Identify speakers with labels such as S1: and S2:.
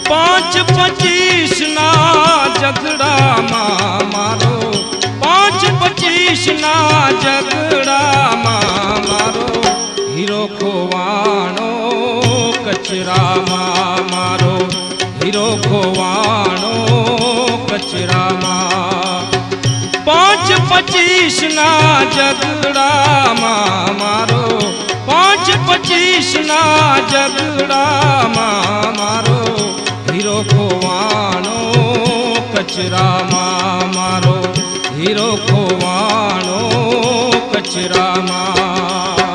S1: 5-25 ના ઝઘડામાં મારો 5-25 ના ઝઘડામાં મારો હીરો ખોવાણો કચરામાં મારો હીરો ખોવાણો કચરામાં 5-25 ના ઝઘડામાં મારો 5-25 ના ઝઘડામાં મારો હીરો ખોવાણો કચરામાં મારો હીરો ખોવાણો કચરામાં